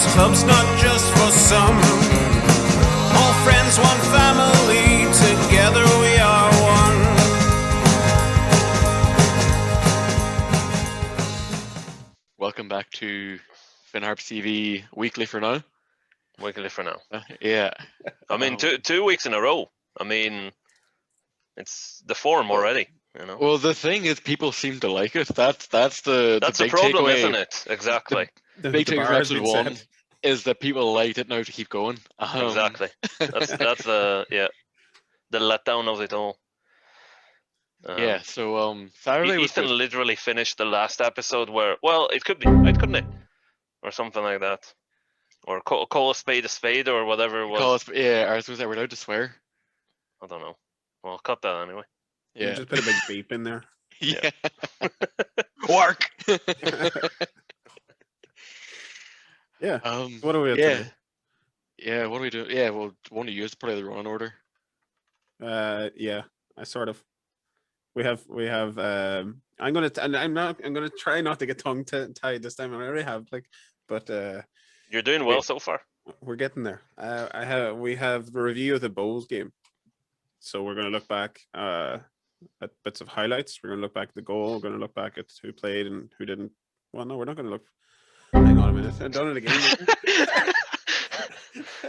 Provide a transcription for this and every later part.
This club's not just for some. All friends, one family, together we are one. Welcome back to Harps TV weekly for now. Weekly for now. Yeah. I mean, 2 weeks in a row. I mean, it's the form already. You know. Well, the thing is, people seem to like it. That's the That's big a problem, takeaway. isn't it? Exactly. The big takeaway from episode 1 is that people liked it now to keep going. Exactly. That's the letdown of it all. Yeah. So Saturday was Ethan good. literally finished the last episode where, well, it could be right, couldn't it, or something like that, or call a spade or whatever it was. Yeah, I was going to say we're allowed to swear. I don't know. Well, cut that anyway. Yeah. You just put a big beep in there. Yeah. Work. Yeah. What are we at today? Yeah. What do we do? Yeah. Well, one of you is probably the running order. Yeah. I sort of. We have. I'm gonna try not to get tongue tied this time. I already have, but you're doing well so far. We're getting there. We have a review of the Bowls game, so we're gonna look back at bits of highlights. We're gonna look back at the goal. We're gonna look back at who played and who didn't. Well, no, we're not gonna look. Hang on a minute. I've done it again.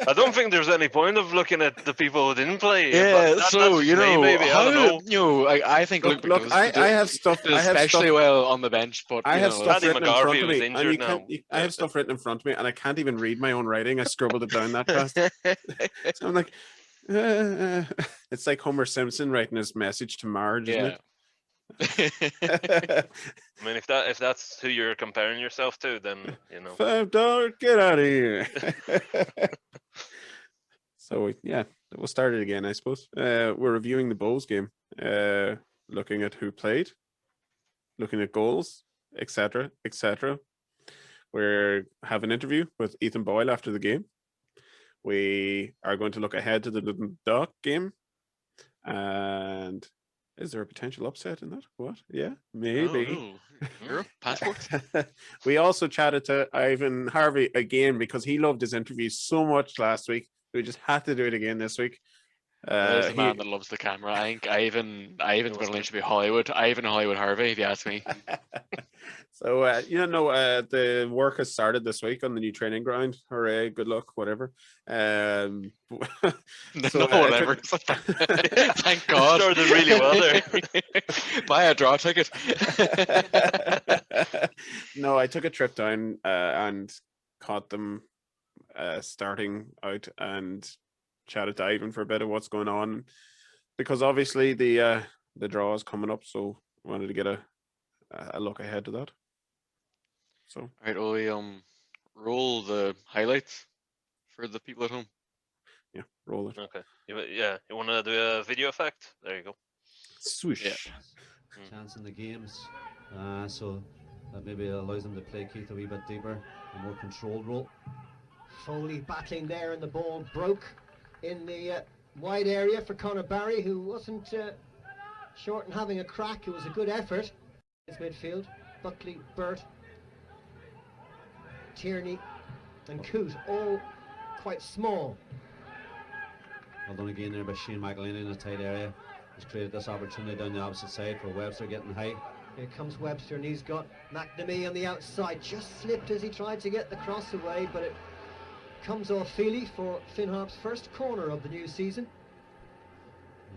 I don't think there's any point of looking at the people who didn't play. Yeah, so maybe I don't know. I think look, I have stuff. Especially well on the bench, but I have stuff written in front of me. Injured now. I have stuff written in front of me, and I can't even read my own writing. I scribbled it down that fast. So I'm like, it's like Homer Simpson writing his message to Marge, isn't it? I mean, if that's who you're comparing yourself to, then you know. $5, get out of here. So we'll start it again, I suppose. We're reviewing the Bowls game, looking at who played, looking at goals, etc., etc. We have an interview with Ethan Boyle after the game. We are going to look ahead to the Dundalk game, and is there a potential upset in that? What? Yeah, maybe. Passport. We also chatted to Ivan Harvey again because he loved his interview so much last week. We just had to do it again this week. There's a man that loves the camera. I think Ivan's going to literally be Hollywood. Ivan Hollywood Harvey, if you ask me. So the work has started this week on the new training ground. Hooray! Good luck, whatever. Whatever. Thank God. Started really well there. Buy a draw ticket. No, I took a trip down and caught them starting out and chatted to Ivan for a bit of what's going on, because obviously the draw is coming up, so I wanted to get a look ahead to that. So all right, will we roll the highlights for the people at home? Yeah, roll it. Okay. You want to do a video effect? There you go. Swoosh. Yeah. Chance in the games, so that maybe allows them to play Keith a wee bit deeper, a more controlled role. Foley battling there, and the ball broke in the wide area for Conor Barry, who wasn't short in having a crack. It was a good effort. It's midfield. Buckley, Burt, Tierney and Coote, all quite small. Well done again there by Shane McElhinney in a tight area. He's created this opportunity down the opposite side for Webster getting high. Here comes Webster, and he's got McNamee on the outside. Just slipped as he tried to get the cross away, but it comes off Feely for Harps' first corner of the new season.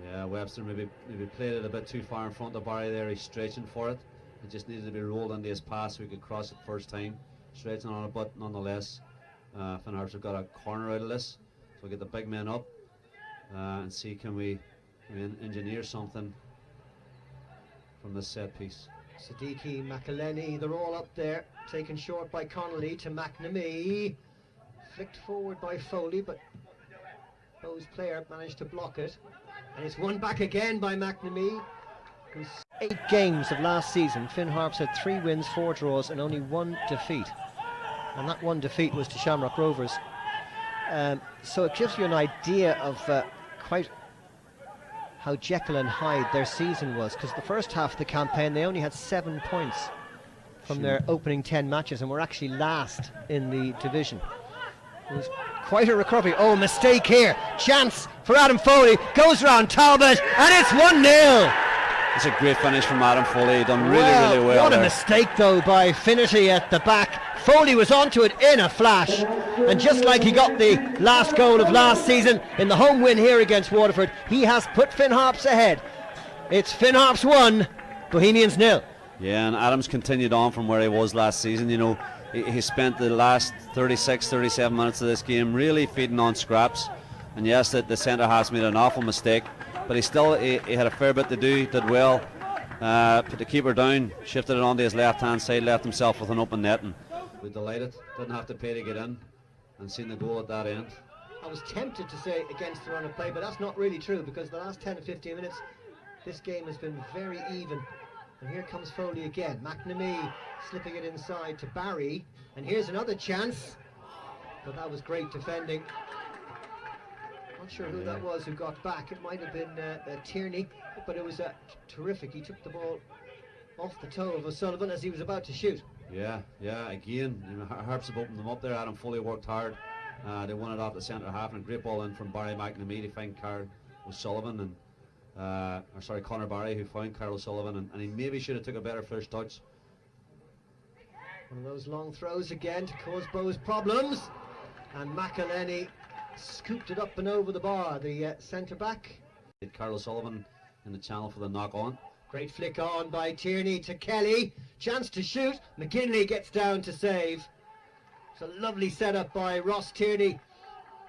Yeah, Webster maybe played it a bit too far in front of Barry there. He's stretching for it. It just needed to be rolled into his pass so he could cross it first time. Stretching on it, but nonetheless, Harps have got a corner out of this. So we'll get the big men up and see can we engineer something from this set piece. Siddiqui, McElhinney, they're all up there. Taken short by Connolly to McNamee. Flicked forward by Foley, but Bowes' player managed to block it. And it's won back again by McNamee. 8 games of last season, Harps had 3 wins, 4 draws and only 1 defeat. And that 1 defeat was to Shamrock Rovers. So it gives you an idea of quite how Jekyll and Hyde their season was, because the first half of the campaign they only had 7 points from their opening 10 matches and were actually last in the division. It was quite a recovery. Oh, mistake here. Chance for Adam Foley. Goes round Talbot, and it's 1-0. It's a great finish from Adam Foley. He done really well. What there. a mistake, though, by Finnerty at the back. Foley was onto it in a flash, and just like he got the last goal of last season in the home win here against Waterford, he has put Finn Harps ahead. It's Finn Harps 1, Bohemians 0. Yeah, and Adams continued on from where he was last season. You know, he spent the last 36, 37 minutes of this game really feeding on scraps. And yes, the centre half's made an awful mistake, but he had a fair bit to do. Did well, put the keeper down, shifted it onto his left-hand side, left himself with an open net, and we're delighted. Didn't have to pay to get in, and seen the goal at that end. I was tempted to say against the run of play, but that's not really true, because the last 10 to 15 minutes, this game has been very even. And here comes Foley again. McNamee slipping it inside to Barry, and here's another chance, but that was great defending. Not sure who that was who got back. It might have been Tierney, but it was terrific. He took the ball off the toe of O'Sullivan as he was about to shoot. Yeah, again, you know, Harps have opened them up there. Adam Foley worked hard. They won it off the centre half, and a great ball in from Barry McNamee to find Carl O'Sullivan, and Connor Barry, who found Carl O'Sullivan, and he maybe should have took a better first touch. One of those long throws again to cause Bows problems, and McElhenney scooped it up and over the bar, the centre back. Carl O'Sullivan in the channel for the knock on. Great flick on by Tierney to Kelly. Chance to shoot. McGinley gets down to save. It's a lovely setup by Ross Tierney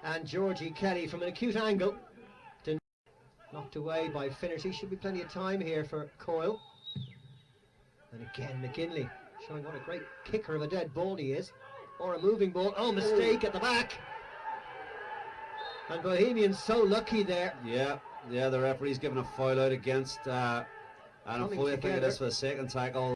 and Georgie Kelly from an acute angle. Knocked away by Finnerty. Should be plenty of time here for Coyle. And again McGinley showing what a great kicker of a dead ball he is. Or a moving ball. Oh, mistake at the back. And Bohemians so lucky there. Yeah, the referee's given a foul out against Adam Foley. I think it is for the second tackle.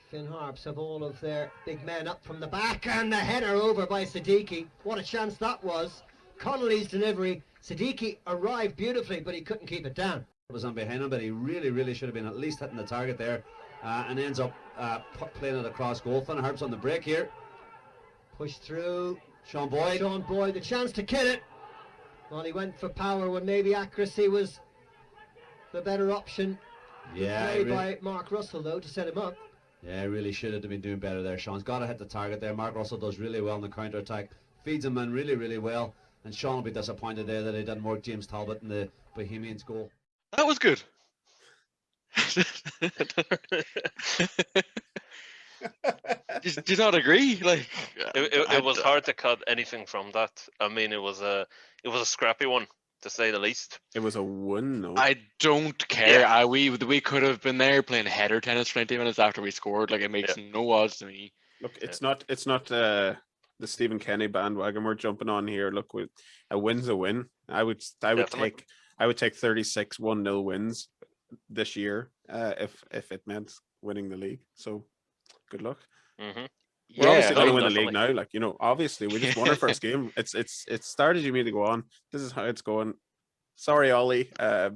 Finn Harps have all of their big men up from the back, and the header over by Siddiqui. What a chance that was. Connolly's delivery. Siddiqui arrived beautifully, but he couldn't keep it down. It was on behind him, but he really should have been at least hitting the target there, and ends up playing it across goal. Finn Harps on the break here. Pushed through. Sean Boyd, the chance to kill it. Well, he went for power when maybe accuracy was the better option. Yeah, played by Mark Russell though to set him up. Yeah, really should have been doing better there. Sean's got to hit the target there. Mark Russell does really well in the counter attack, feeds him in really well, and Sean will be disappointed there that he didn't work James Talbot in the Bohemians goal. That was good. Do you not agree? Like, it was hard to cut anything from that. I mean, it was a scrappy one, to say the least. It was a win, though. I don't care. Yeah. We could have been there playing header tennis 20 minutes after we scored. Like, it makes no odds to me. Look, it's not the Stephen Kenny bandwagon we're jumping on here. Look, a win's a win. I would take 36 1-0 wins this year if it meant winning the league. So good luck. Mm-hmm. We're obviously going to win the definitely. league now. Like, you know, obviously we just won our first game. It's started you mean to go on. This is how it's going. Sorry, Ollie,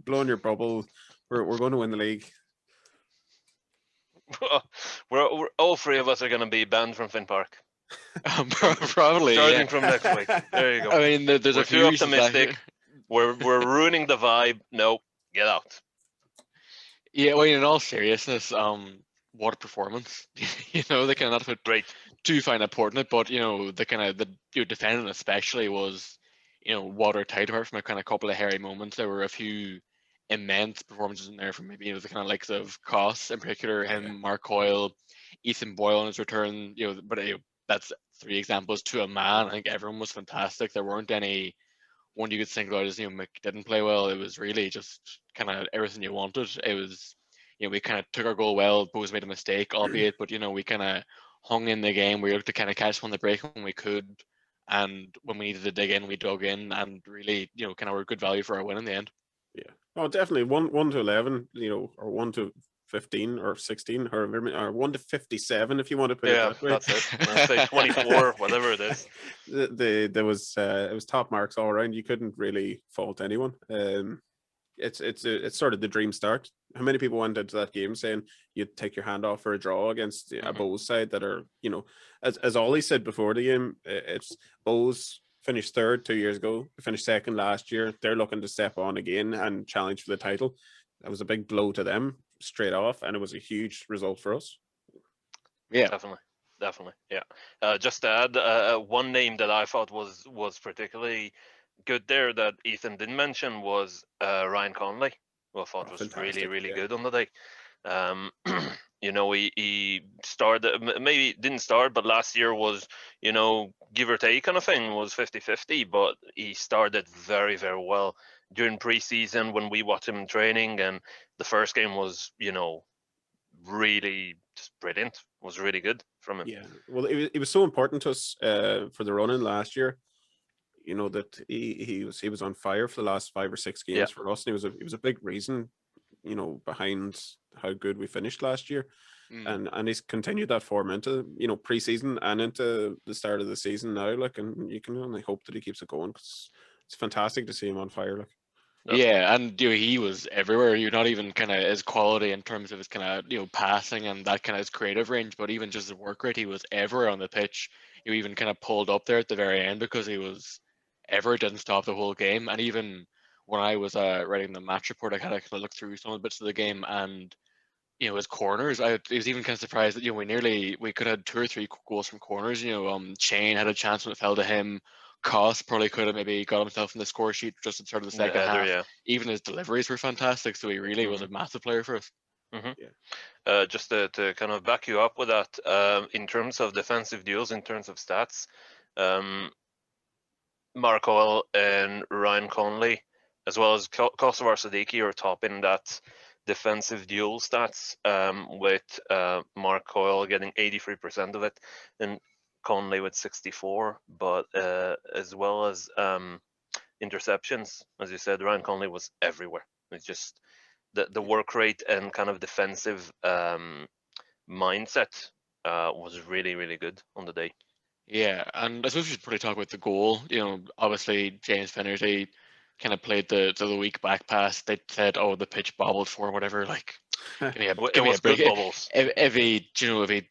blowing your bubble. We're going to win the league. We're all three of us are going to be banned from Finn Park. Probably. Starting from next week. There you go. I mean, there's We're a few too reasons optimistic. We're ruining the vibe. No, get out. Yeah, well, in all seriousness, what a performance. You know, they kind of not put Great. too fine a port in it, but you know, the defending especially was, you know, watertight apart from a kind of couple of hairy moments. There were a few immense performances in there from maybe, you know, the kind of likes of Coss in particular, him, Mark Coyle, Ethan Boyle on his return, you know, but that's three examples to a man. I think everyone was fantastic. There weren't any one you could single out as, you know, Mick didn't play well. It was really just kind of everything you wanted. It was, you know, we kind of took our goal well. Bose made a mistake, albeit, but, you know, we kind of hung in the game. We looked to kind of catch on the break when we could. And when we needed to dig in, we dug in and really, you know, kind of were good value for our win in the end. Yeah. Oh, definitely. 1 to 11, you know, or 1 to 15 or 16, or 1 to 57 if you want to put it that way. That's it. I'd say 24, whatever it is. There was it was top marks all around. You couldn't really fault anyone. it's sort of the dream start. How many people went into that game saying you'd take your hand off for a draw against a Bows side that are, as Ollie said before the game, it's Bows finished third 2 years ago, finished second last year. They're looking to step on again and challenge for the title. That was a big blow to them straight off, and it was a huge result for us. Yeah, Definitely. Yeah. Just to add, one name that I thought was particularly good there that Ethan didn't mention was Ryan Conley, who I thought was fantastic, really yeah. good on the day. He started, maybe didn't start, but last year was, give or take kind of thing, was 50-50, but he started very, very well during preseason when we watched him in training, and the first game was, really just brilliant. Was really good from him. Yeah, well, it was so important to us for the run-in last year. That he was on fire for the last 5 or 6 games for us, and he was a big reason, behind how good we finished last year, and he's continued that form into preseason and into the start of the season now. And you can only hope that he keeps it going, because it's fantastic to see him on fire. Yeah, and he was everywhere. You're not even kind of his quality in terms of his kind of passing and that kind of his creative range, but even just his work rate, he was everywhere on the pitch. You even kind of pulled up there at the very end because he was didn't stop the whole game. And even when I was writing the match report, I kind of looked through some of the bits of the game, and his corners. I was even kind of surprised that we could have had 2 or 3 goals from corners. Shane had a chance when it fell to him. Koss probably could have maybe got himself in the score sheet just at the start of the second half. Yeah. Even his deliveries were fantastic, so he really was a massive player for us. Just to kind of back you up with that, in terms of defensive duels, in terms of stats, Mark Oil and Ryan Conley, as well as Kosovar Siddiqui, are topping that defensive duel stats, with Mark Coyle getting 83% of it and Conley with 64, but as well as interceptions, as you said, Ryan Conley was everywhere. It's just the work rate and kind of defensive mindset was really, really good on the day. Yeah, and I suppose we should probably talk about the goal. Obviously James Finnerty kind of played the weak back pass. They said, "Oh, the pitch bobbled for whatever." Like, give me a break. Good bubbles. If he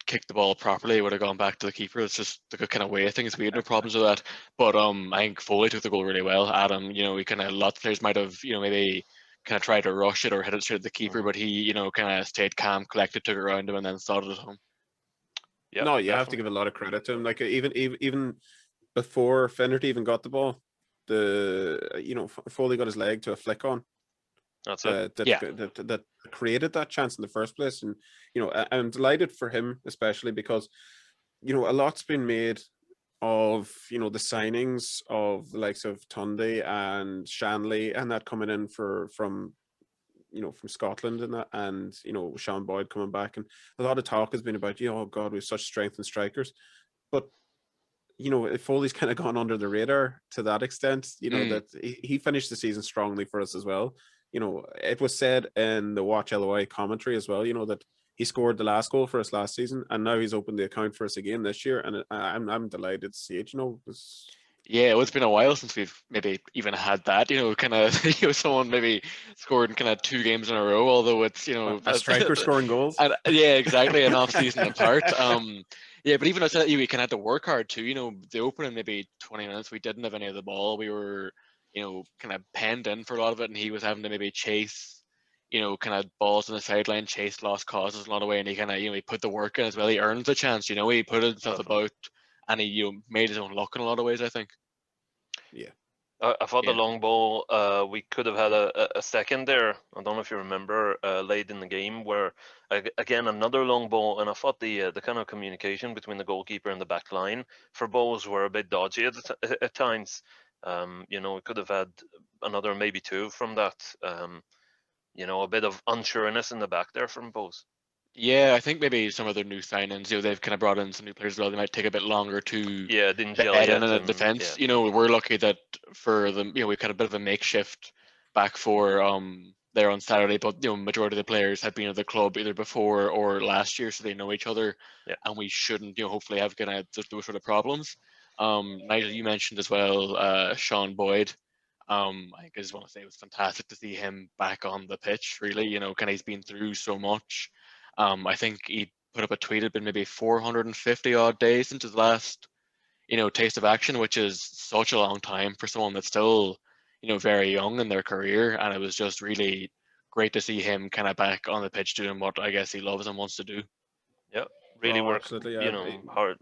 kicked the ball properly, it would have gone back to the keeper. It's just the kind of way of things. We had no problems with that. But I think Foley took the goal really well. Adam, we kind of, lots of players might have maybe kind of tried to rush it or hit it straight at the keeper, but he kind of stayed calm, collected, took it around him, and then slotted it home. Yeah, no, you have to give a lot of credit to him. Like even before Finnerty even got the ball, Foley got his leg to a flick on. That's it. That created that chance in the first place, and I'm delighted for him, especially because a lot's been made of the signings of the likes of Tunde and Shanley and that coming in from Scotland and that, and Sean Boyd coming back, and a lot of talk has been about oh god, we have such strength in strikers, but Foley's kind of gone under the radar to that extent. That he finished the season strongly for us as well. It was said in the Watch LOI commentary as well, that he scored the last goal for us last season, and now he's opened the account for us again this year, and I'm delighted to see it. Yeah, well, it's been a while since we've maybe even had that, kind of, someone maybe scored in kind of 2 games in a row, although it's, a striker scoring goals. And, yeah, exactly, an off-season apart. Yeah, but even outside that, we kind of had to work hard too. The opening maybe 20 minutes, we didn't have any of the ball. We were, kind of penned in for a lot of it, and he was having to maybe chase, kind of balls on the sideline, chase lost causes a lot of way, and he kind of, he put the work in as well. He earned the chance, he put himself about, and he made his own luck in a lot of ways, I think. Yeah. I thought the long ball, we could have had a second there. I don't know if you remember late in the game where, again, another long ball, and I thought the kind of communication between the goalkeeper and the back line for balls were a bit dodgy at times. We could have had another maybe 2 from that. A bit of unsureness in the back there from Bose. Yeah, I think maybe some of their new signings, they've kind of brought in some new players as well. They might take a bit longer to didn't gel bed yet in a defense. We're lucky that for them, we've got a bit of a makeshift back four there on Saturday, but majority of the players have been at the club either before or last year, so they know each other, and we shouldn't, hopefully have kind of those sort of problems. Nigel, you mentioned as well, Sean Boyd. I just want to say it was fantastic to see him back on the pitch. Really, kind of he's been through so much. I think he put up a tweet. It'd been maybe 450 odd days since his last, taste of action, which is such a long time for someone that's still, very young in their career. And it was just really great to see him kind of back on the pitch doing what I guess he loves and wants to do. Yeah, really Oh, worked, absolutely, you yeah. know, hard,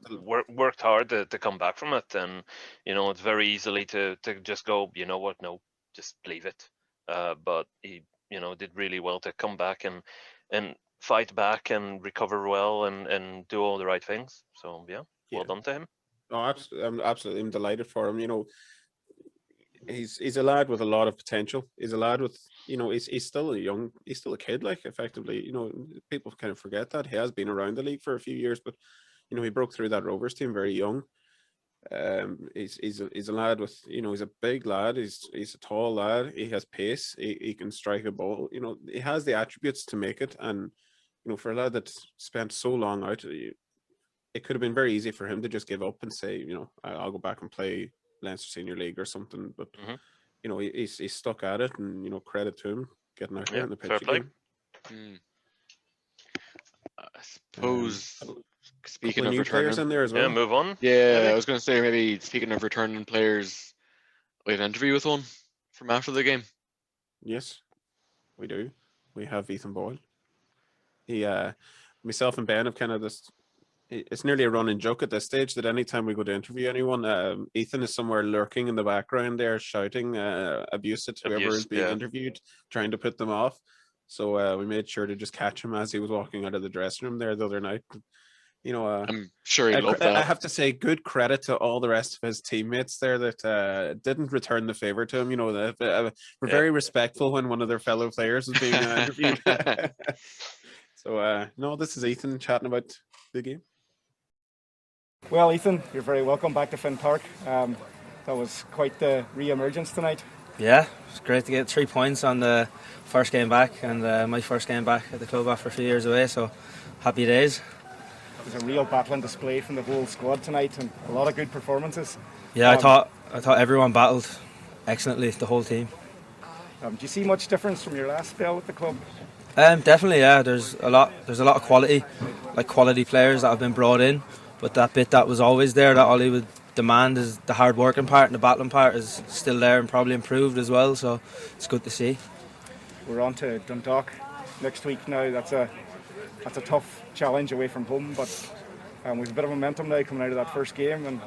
worked hard to come back from it, and it's very easily to just go, you know what, no, just leave it. But he, did really well to come back and fight back and recover well and do all the right things. So yeah, well Yeah. done to him. Oh, absolutely. I'm delighted for him. He's a lad with a lot of potential. He's a lad with, he's still he's still a kid, like, effectively. People kind of forget that he has been around the league for a few years, but he broke through that Rovers team very young. He's a lad with, he's a big lad. He's a tall lad. He has pace. He can strike a ball. He has the attributes to make it. And for a lad that's spent so long out, it could have been very easy for him to just give up and say, I'll go back and play Leinster Senior League or something. But he's stuck at it, and credit to him getting out there Yeah, on the pitch fair play. again. I suppose Couple speaking of of new players returning, in there as Yeah, well. move on. yeah, maybe. I was going to say maybe speaking of returning players, we have an interview with one from after the game. Yes, we do. We have Ethan Boyle. He, myself and Ben have kind of this. It's nearly a running joke at this stage that anytime we go to interview anyone, Ethan is somewhere lurking in the background there, shouting abuse at whoever Abuse, is being yeah. interviewed, trying to put them off. So we made sure to just catch him as he was walking out of the dressing room there the other night. I'm sure he'd love I that. have to say, good credit to all the rest of his teammates there that didn't return the favor to him. Were Yeah. very respectful when one of their fellow players was being interviewed. So no, this is Ethan chatting about the game. Well, Ethan, you're very welcome back to Finn Park. That was quite the re-emergence tonight. Yeah, it's great to get 3 points on the first game back, and my first game back at the club after a few years away, so happy days. It was a real battling display from the whole squad tonight, and a lot of good performances. Yeah, I thought everyone battled excellently, the whole team. Do you see much difference from your last spell with the club? Definitely, yeah. There's a lot of quality players that have been brought in, but that bit that was always there that Ollie would demand is the hard working part, and the battling part is still there and probably improved as well. So it's good to see. We're on to Dundalk next week now. That's a tough challenge away from home, but we've a bit of momentum now coming out of that first game. And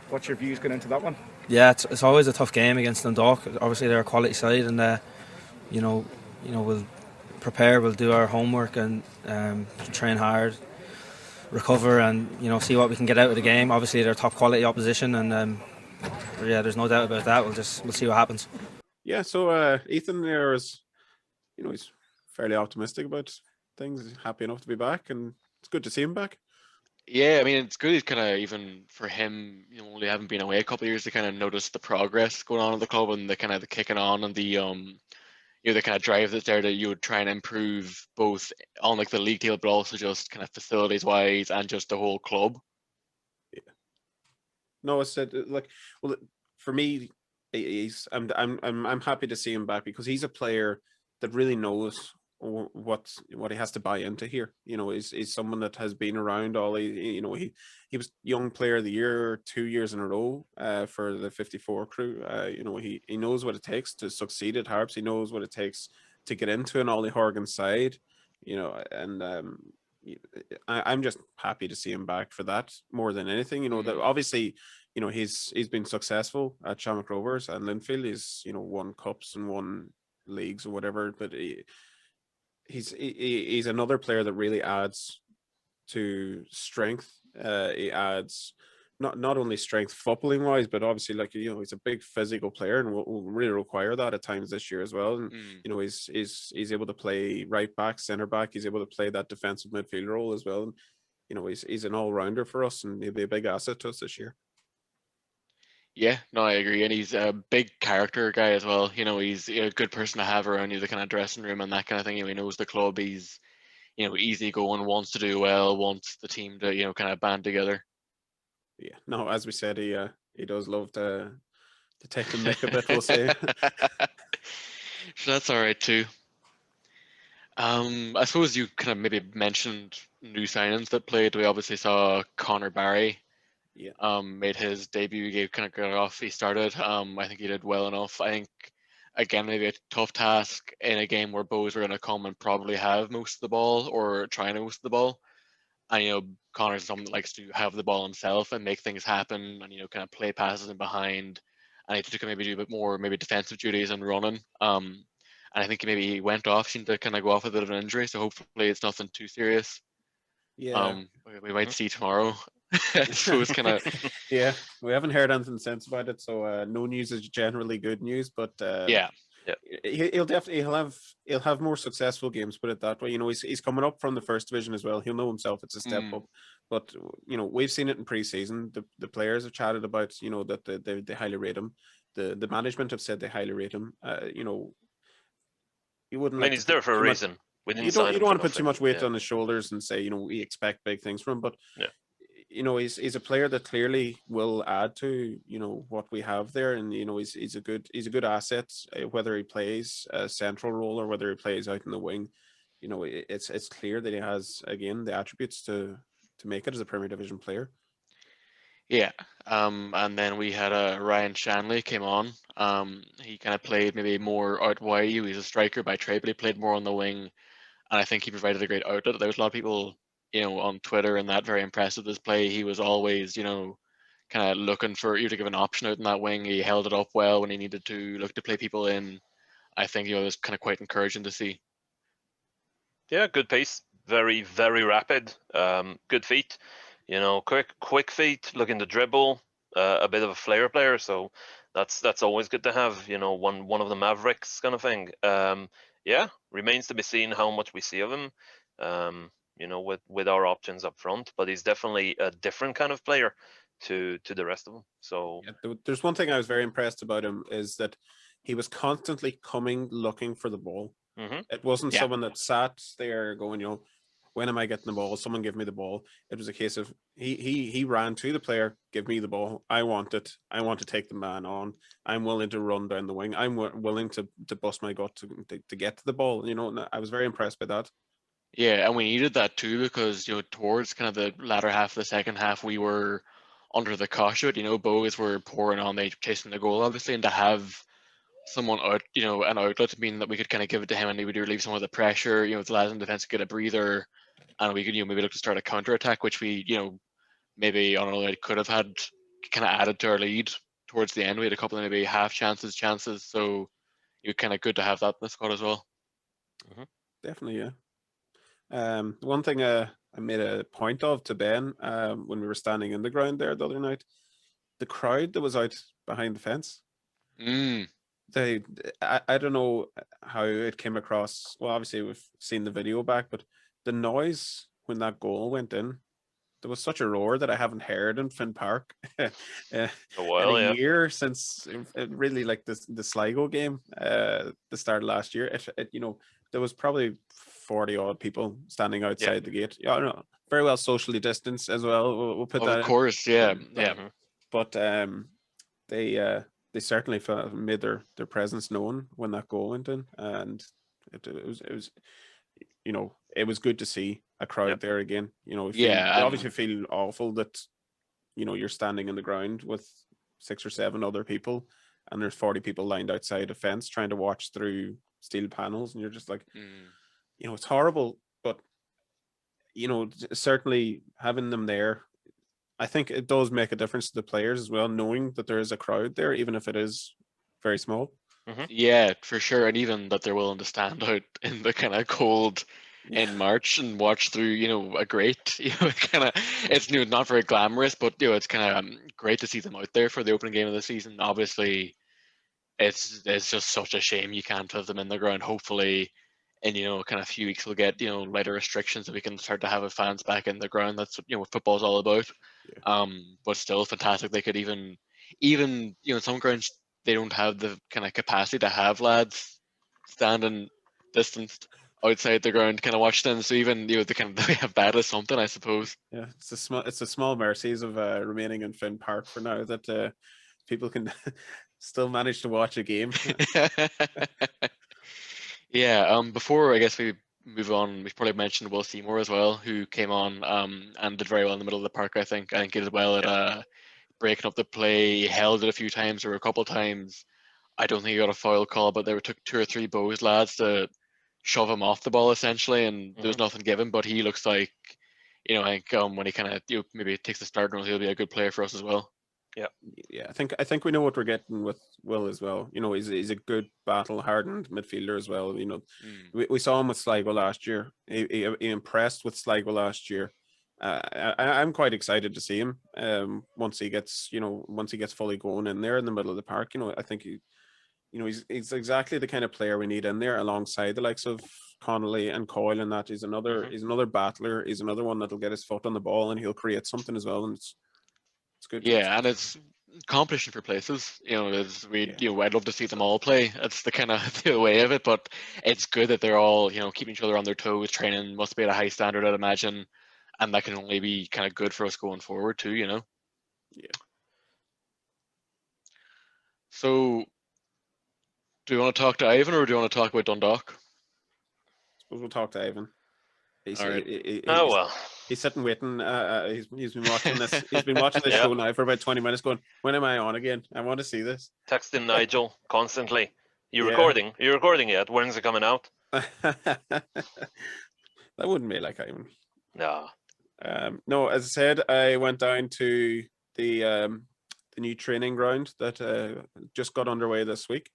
what's your views going into that one? Yeah, it's always a tough game against Dundalk. Obviously, they're a quality side, and we'll prepare, we'll do our homework, and train hard, recover, and see what we can get out of the game. Obviously, they're top quality opposition, and there's no doubt about that. We'll see what happens. Yeah, so Ethan there is, he's fairly optimistic about things. He's happy enough to be back, and it's good to see him back. Yeah, I mean, it's good kind of even for him, only having been away a couple of years to kind of notice the progress going on in the club and the kind of the kicking on and the the kind of drive that's there that you would try and improve both on like the league table, but also just kind of facilities wise and just the whole club. Yeah. No, I said for me, I'm happy to see him back because he's a player that really knows what he has to buy into here. Is someone that has been around all. He was young player of the year 2 years in a row for the 54 crew. He knows what it takes to succeed at Harps. He knows what it takes to get into an Ollie Horgan side. And I'm just happy to see him back for that more than anything. That obviously, he's been successful at Shamrock Rovers and Linfield. He's won cups and won leagues or whatever, but he's another player that really adds to strength. He adds not only strength footballing wise, but obviously he's a big physical player and will really require that at times this year as well. And he's able to play right back, centre back. He's able to play that defensive midfield role as well. And he's an all rounder for us, and he'll be a big asset to us this year. Yeah, no, I agree, and he's a big character guy as well. He's a good person to have around you, the kind of dressing room and that kind of thing. He knows the club. He's easy going, wants to do well, wants the team to kind of band together. Yeah, no, as we said, he does love to To take the mick a bit, we'll say. So that's all right too. I suppose you kind of maybe mentioned new signings that played. We obviously saw Connor Barry. Yeah. Made his debut. He kind of got off. He started. I think he did well enough. I think again maybe a tough task in a game where Bows are going to come and probably have most of the ball or try and most of the ball. And Connor's someone that likes to have the ball himself and make things happen, and kind of play passes in behind. And he took maybe do a bit more maybe defensive duties and running. And I think maybe he went off, seemed to kind of go off with a bit of an injury. So hopefully it's nothing too serious. Yeah. We might see tomorrow. I suppose kind of. Yeah, we haven't heard anything since about it, so no news is generally good news. But Yeah. he'll have more successful games. Put it that way. He's coming up from the first division as well. He'll know himself it's a step up. But we've seen it in pre-season. The players have chatted about that they highly rate him. The management have said they highly rate him. You wouldn't. I mean, he's there for a reason. You don't want to put too much weight on his shoulders and say we expect big things from him. But he's a player that clearly will add to what we have there, and he's a good asset, whether he plays a central role or whether he plays out in the wing. It's clear that he has again the attributes to make it as a Premier Division player. Yeah, and then we had Ryan Shanley came on. He kind of played maybe more out wide. He was a striker by trade, but he played more on the wing, and I think he provided a great outlet. There was a lot of people on Twitter and that very impressed with his play. He was always, kind of looking for you to give an option out in that wing. He held it up well when he needed to look to play people in. I think, it was kind of quite encouraging to see. Yeah, good pace. Very, very rapid. Good feet. Quick feet, looking to dribble. A bit of a flair player. So that's always good to have, one of the Mavericks kind of thing. Yeah, remains to be seen how much we see of him. With our options up front, but he's definitely a different kind of player to the rest of them. So there's one thing I was very impressed about him is that he was constantly looking for the ball. Mm-hmm. It wasn't someone that sat there going, when am I getting the ball? Someone give me the ball. It was a case of he ran to the player, give me the ball. I want it. I want to take the man on. I'm willing to run down the wing. I'm willing to bust my gut to get to the ball. I was very impressed by that. Yeah, and we needed that too because towards kind of the latter half of the second half, we were under the cosh of it. Bows were pouring on, they chasing the goal obviously, and to have someone out, an outlet, meaning that we could kind of give it to him and he would relieve some of the pressure. The lads in defense could get a breather, and we could maybe look to start a counter attack, which we maybe I don't know could have had kind of added to our lead towards the end. We had a couple of maybe half chances, so kind of good to have that in the squad as well. Mm-hmm. Definitely, yeah. One thing I made a point of to Ben when we were standing in the ground there the other night, the crowd that was out behind the fence. I don't know how it came across. Well, obviously we've seen the video back, but the noise when that goal went in, there was such a roar that I haven't heard in Finn Park in a year since really like the Sligo game, the start of last year. There was probably 40 odd people standing outside the gate. Yeah, I don't know. Very well socially distanced as well. We'll put that. Of course, yeah. But they certainly made their presence known when that goal went in, and it was it was good to see a crowd there again. You obviously feel awful that you're standing in the ground with 6 or 7 other people, and there's 40 people lined outside a fence trying to watch through steel panels, and you're just like, it's horrible. But certainly having them there, I think it does make a difference to the players as well, knowing that there is a crowd there, even if it is very small. Mm-hmm. Yeah, for sure, and even that they're willing to stand out in the kind of cold in March and watch through, a great, it's not very glamorous, but it's kind of great to see them out there for the opening game of the season. Obviously, it's just such a shame you can't have them in the ground. Hopefully, in kind of a few weeks we'll get lighter restrictions so we can start to have our fans back in the ground. That's what football's all about. But still fantastic. They could even some grounds they don't have the kind of capacity to have lads standing distanced outside the ground kind of watch them. So even they kind of they have that as something, I suppose. Yeah, it's the small mercies of remaining in Finn Park for now that people can still managed to watch a game. Yeah. Before I guess we move on, we should probably mention Will Seymour as well, who came on and did very well in the middle of the park. I think he did well at breaking up the play. He held it a few times or a couple of times. I don't think he got a foul call, but there took 2 or 3 Bows lads to shove him off the ball essentially, and there was nothing given. But he looks like, I think when he kind of maybe takes the start role, he'll be a good player for us as well. Yeah, I think we know what we're getting with Will as well. He's a good battle hardened midfielder as well. We saw him with Sligo last year. He impressed with Sligo last year. I'm quite excited to see him. Once he gets fully going in there in the middle of the park. I think he's exactly the kind of player we need in there alongside the likes of Connolly and Coyle, and that he's another battler. He's another one that'll get his foot on the ball and he'll create something as well. And it's good. Yeah, and it's competition for places. I'd love to see them all play. That's the kind of the way of it, but it's good that they're all keeping each other on their toes. Training must be at a high standard, I'd imagine, and that can only be kind of good for us going forward too. Yeah. So, do you want to talk to Ivan or do you want to talk about Dundalk? I suppose we'll talk to Ivan. All right. He's sitting waiting. He's been watching this. He's been watching this show now for about 20 minutes. Going, when am I on again? I want to see this. Texting Nigel constantly. You Yeah. recording? You're recording yet? When's it coming out? That wouldn't be like Ivan. No. No, as I said, I went down to the new training ground that just got underway this week.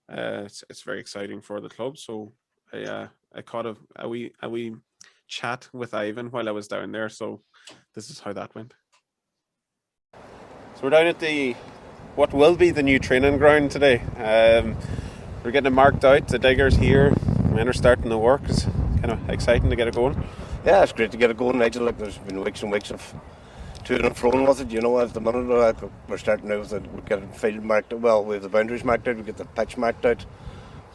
It's very exciting for the club. So I caught a wee chat with Ivan while I was down there. So this is how that went. So we're down at what will be the new training ground today. We're getting it marked out. The diggers here. Men are starting to work. It's kind of exciting to get it going. Yeah, it's great to get it going, Nigel. Like, there's been weeks and weeks of to and fro with it, at the minute. We're starting now with it. We get the field marked out. Well, we have the boundaries marked out. We get the pitch marked out.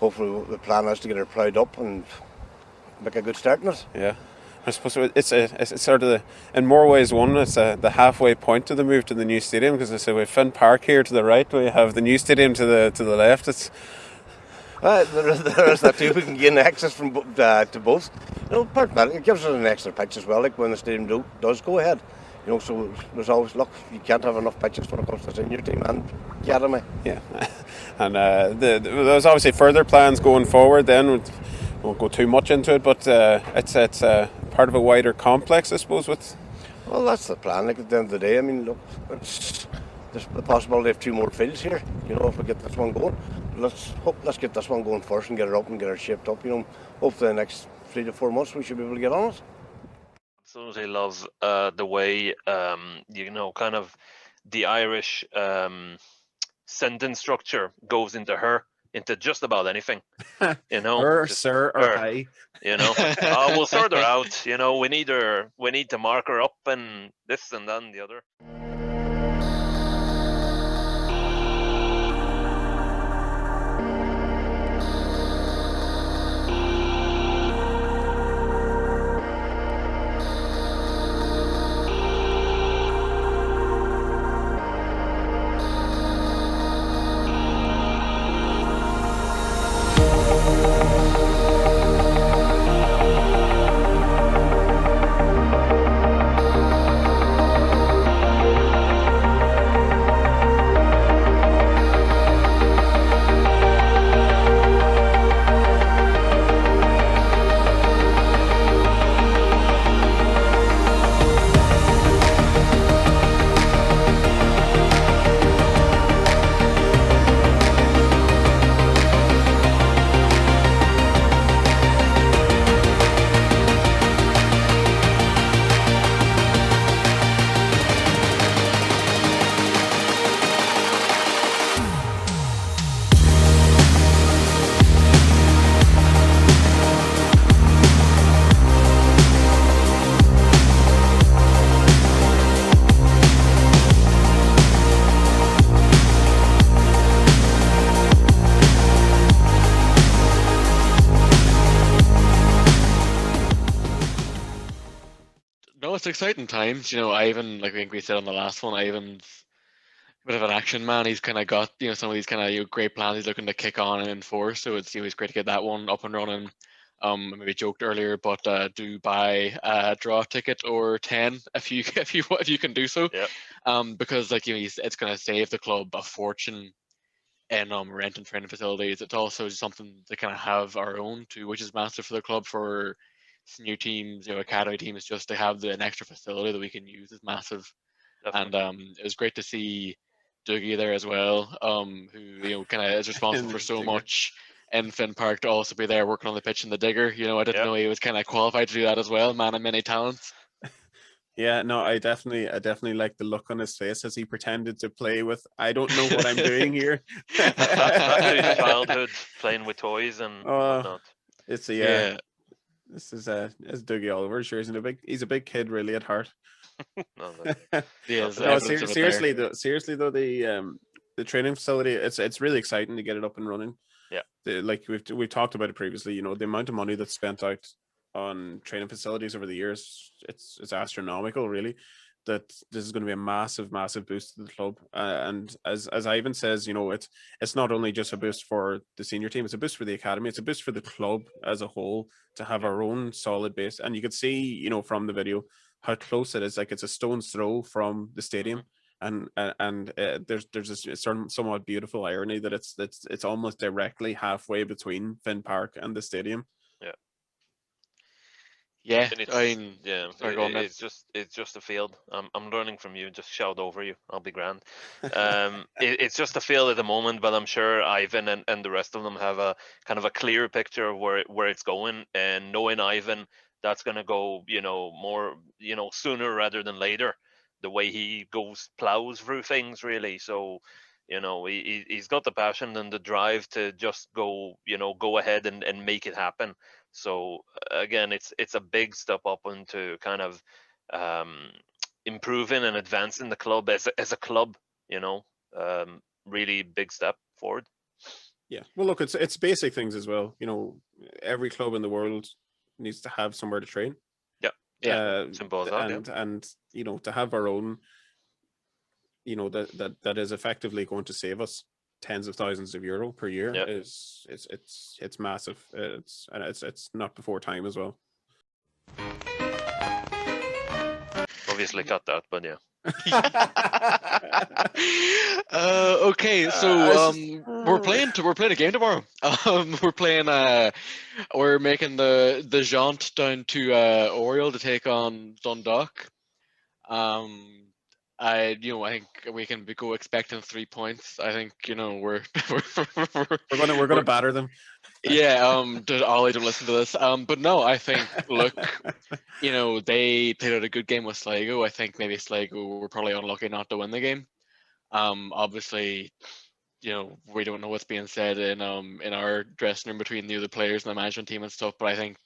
Hopefully, the plan is to get it ploughed up and make a good start in it. Yeah, I suppose it's sort of in more ways one. It's the halfway point of the move to the new stadium, because I say we have Finn Park here to the right. We have the new stadium to the left. It's there is that too. We can gain access from to both. Part of that, it gives us an extra pitch as well. Like when the stadium does go ahead. So there's always you can't have enough pitches when it comes to senior team and academy. Yeah, and there's obviously further plans going forward. Then we won't go too much into it, but it's part of a wider complex, I suppose. Well, that's the plan. Like at the end of the day, I mean, look, there's the possibility of 2 more fields here. If we get this one going, let's get this one going first and get it up and get it shaped up. Hopefully the next 3 to 4 months we should be able to get on it. Absolutely love the way kind of the Irish sentence structure goes into just about anything. Her, sir, or I. We'll sort her out. We need to mark her up and this and then the other. It's exciting times. Ivan, like I think we said on the last one, Ivan's bit of an action man. He's kind of got some of these kind of great plans he's looking to kick on and enforce. So it's it's great to get that one up and running. Maybe joked earlier, but do buy a draw ticket or 10 if you if you can do so. Yeah. Because it's going to save the club a fortune in rent and training facilities. It's also something to kind of have our own too, which is massive for the club, for new teams, academy teams, just to have an extra facility that we can use is massive. Definitely. And it was great to see Dougie there as well, who kind of is responsible for so Digger. much in Finn Park, to also be there working on the pitch in the digger. I didn't Yeah. know he was kind of qualified to do that as well. Man of many talents. Yeah, no, I definitely like the look on his face as he pretended to play with. I don't know what I'm doing here. Back to his childhood, playing with toys and whatnot. It's Yeah. This is Dougie Oliver. Sure, he's a big kid really at heart. No, Yeah, No, seriously though, the training facility, it's really exciting to get it up and running. Yeah. Like we've talked about it previously. The amount of money that's spent out on training facilities over the years, it's astronomical, really. That this is going to be a massive boost to the club. And as Ivan says, it's not only just a boost for the senior team, it's a boost for the academy, it's a boost for the club as a whole to have our own solid base. And you could see, from the video, how close it is. Like, it's a stone's throw from the stadium. And there's a certain somewhat beautiful irony that it's almost directly halfway between Finn Park and the stadium. Yeah, And sorry, go on, man. it's just a field. I'm learning from you. Just shout over you. I'll be grand. It's just a field at the moment, but I'm sure Ivan and the rest of them have a kind of a clear picture of where it's going. And knowing Ivan, that's gonna go, more, sooner rather than later. The way he plows through things, really. So, he's got the passion and the drive to just go ahead and make it happen. So again, it's a big step up into kind of improving and advancing the club as a club. Really big step forward. Yeah, well, look, it's basic things as well. Every club in the world needs to have somewhere to train. Yeah, simple as that. And to have our own, that is effectively going to save us tens of thousands of euro per year. Is it's massive. It's not before time as well. Obviously cut that, but yeah. Okay, so we're playing a game tomorrow. We're making the jaunt down to Oriel to take on Dundalk. I think we can go expecting 3 points. I think we're gonna batter them. Yeah, Ollie, don't listen to this. But no, I think look, they played out a good game with Sligo. I think maybe Sligo were probably unlucky not to win the game. Obviously, we don't know what's being said in our dressing room between the other players and the management team and stuff. But I think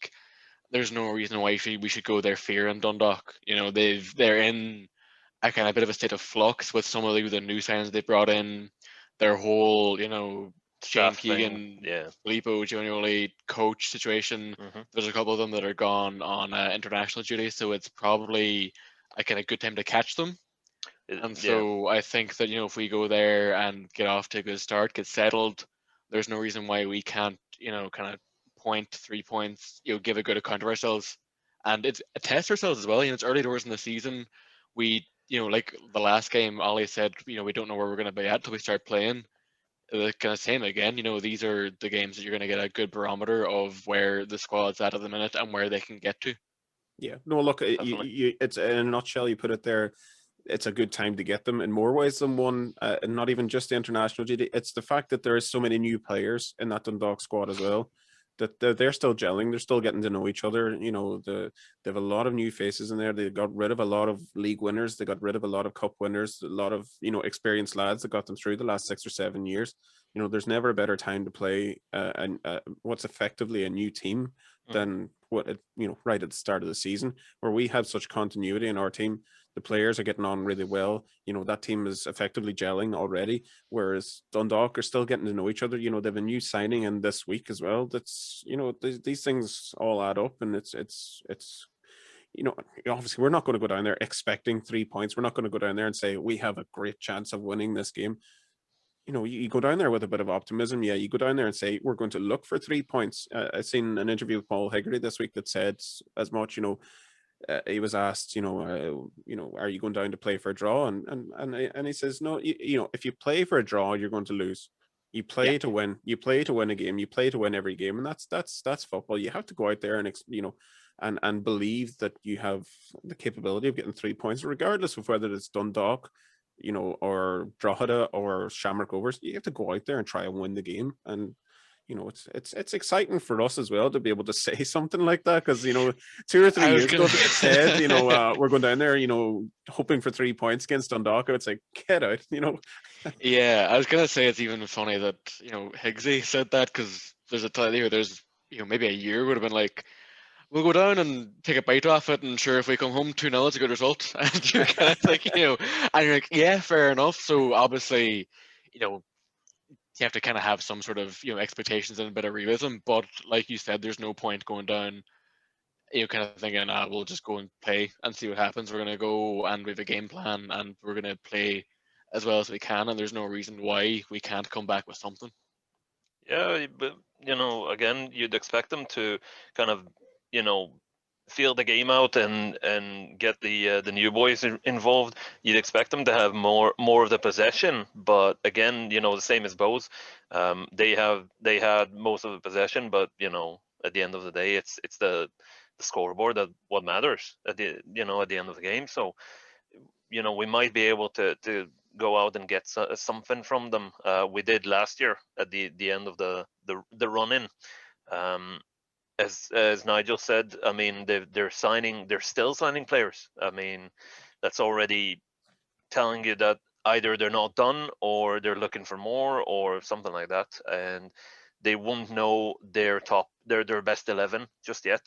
there's no reason why we should go there fearing Dundalk. They're in a kind of bit of a state of flux with some of the new signings they brought in. Their whole, Shane Keegan, Filippo Giannoli coach situation. There's a couple of them that are gone on international duty, so it's probably a kind of good time to catch them. So I think that if we go there and get off to a good start, get settled, there's no reason why we can't kind of 3 points, give a good account of ourselves, and it's test ourselves as well. It's early doors in the season. We like the last game, Ollie said, we don't know where we're going to be at till we start playing. Kind of same again, these are the games that you're going to get a good barometer of where the squad's at the minute and where they can get to. Yeah, no, look, it's in a nutshell. You put it there. It's a good time to get them in more ways than one, and not even just the international duty. It's the fact that there is so many new players in that Dundalk squad as well, that they're still gelling. They're still getting to know each other. They have a lot of new faces in there. They got rid of a lot of league winners. They got rid of a lot of cup winners. A lot of experienced lads that got them through the last 6 or 7 years. There's never a better time to play what's effectively a new team than right at the start of the season, where we have such continuity in our team. The players are getting on really well. That team is effectively gelling already, whereas Dundalk are still getting to know each other. They have a new signing in this week as well. That's these things all add up, and it's obviously we're not going to go down there expecting 3 points. We're not going to go down there and say we have a great chance of winning this game. You go down there with a bit of optimism. Yeah, you go down there and say we're going to look for 3 points. I seen an interview with Paul Hegarty this week that said as much. He was asked, are you going down to play for a draw? And he says, no. If you play for a draw, you're going to lose. You play to win. You play to win a game. You play to win every game, and that's football. You have to go out there and believe that you have the capability of getting 3 points, regardless of whether it's Dundalk, or Drogheda or Shamrock Rovers. You have to go out there and try and win the game. And it's exciting for us as well to be able to say something like that, because 2 or 3 years ago it said we're going down there hoping for 3 points against Dundalk. It's like, get out. Yeah, I was gonna say it's even funny that Higgsy said that, because there's maybe a year would have been like, we'll go down and take a bite off it, and sure, if we come home 2-0, it's a good result. And you're kind of like, and you're like, yeah, fair enough. So obviously, you have to kind of have some sort of expectations and a bit of realism. But like you said, there's no point going down, kind of thinking, we'll just go and play and see what happens. We're gonna go and we have a game plan and we're gonna play as well as we can, and there's no reason why we can't come back with something. Yeah, but again, you'd expect them to kind of feel the game out and get the new boys involved. You'd expect them to have more of the possession, but again, the same as Bows. They had most of the possession, but at the end of the day, it's the scoreboard that what matters at the end of the game. So we might be able to go out and get something from them. We did last year at the end of the run in. As Nigel said, I mean, they're still signing players. I mean, that's already telling you that either they're not done or they're looking for more or something like that, and they won't know their best 11 just yet.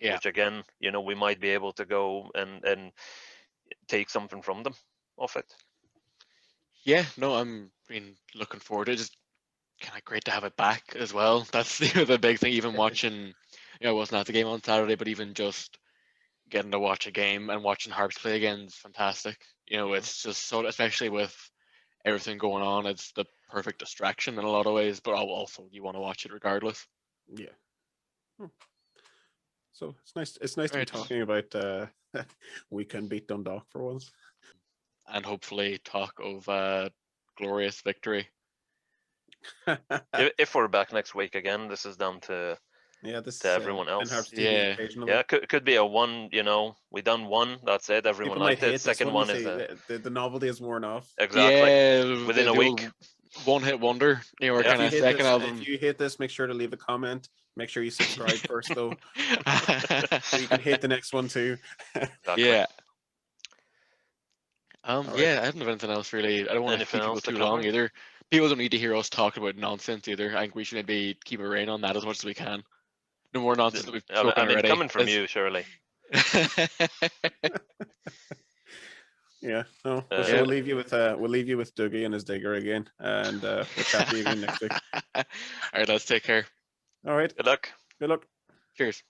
Yeah. Which again, we might be able to go and take something from them off it. Yeah, no, I'm looking forward to it. Just kind of great to have it back as well. That's the big thing. Even watching, it wasn't at the game on Saturday, but even just getting to watch a game and watching Harps play again is fantastic. It's just so, especially with everything going on, it's the perfect distraction in a lot of ways. But also, you want to watch it regardless. Yeah. So it's nice to be talking about we can beat Dundalk for once, and hopefully talk of a glorious victory. If we're back next week again, this is down to everyone else. Yeah, could be a one. We done one. That's it. Everyone liked it. Second one is the novelty has worn off. Exactly. Yeah, within a week. One-hit wonder. We're kind of second album. If you hate this, make sure to leave a comment. Make sure you subscribe first, though, so you can hate the next one too. Exactly. Yeah. Right. Yeah, I don't have anything else really. I don't want to keep people too long either. People don't need to hear us talking about nonsense either. I think we should maybe keep a rein on that as much as we can. No more nonsense that we've spoken already. Coming from you, surely. Yeah. No. So we'll leave you with Dougie and his digger again, and we'll chat to you again next week. All right, let's take care. All right. Good luck. Good luck. Cheers.